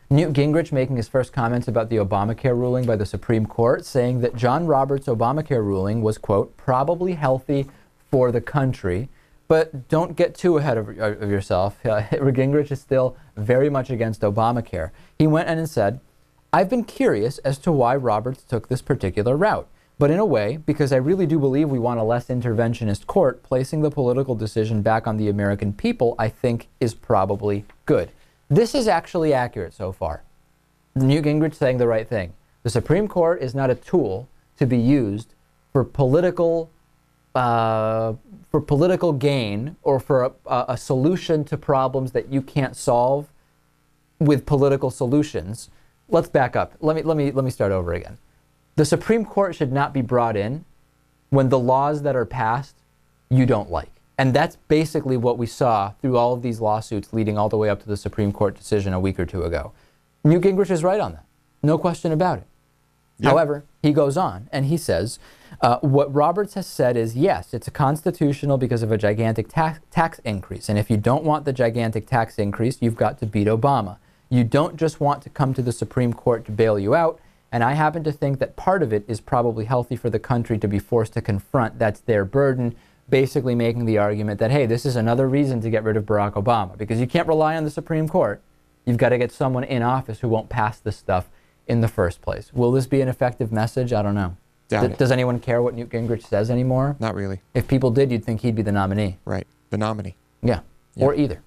Newt Gingrich making his first comments about the Obamacare ruling by the Supreme Court, saying that John Roberts' Obamacare ruling was, quote, probably healthy for the country. But don't get too ahead of yourself. Gingrich is still very much against Obamacare. He went in and said, I've been curious as to why Roberts took this particular route. But in a way, because I really do believe we want a less interventionist court, placing the political decision back on the American people, I think, is probably good. This is actually accurate so far. Newt Gingrich saying the right thing. The Supreme Court is not a tool to be used for political gain or for a solution to problems that you can't solve with political solutions. Let's back up. Let me start over again. The Supreme Court should not be brought in when the laws that are passed you don't like. And that's basically what we saw through all of these lawsuits leading all the way up to the Supreme Court decision a week or two ago. Newt Gingrich is right on that. No question about it. Yep. However, he goes on and he says, what Roberts has said is, yes, it's constitutional because of a gigantic tax increase. And if you don't want the gigantic tax increase, you've got to beat Obama. You don't just want to come to the Supreme Court to bail you out. And I happen to think that part of it is probably healthy for the country to be forced to confront. That's their burden, basically making the argument that, hey, this is another reason to get rid of Barack Obama, because you can't rely on the Supreme Court. You've got to get someone in office who won't pass this stuff in the first place. Will this be an effective message? I don't know. Does anyone care what Newt Gingrich says anymore? Not really. If people did, you'd think he'd be the nominee. Right. The nominee. Yeah. Or either.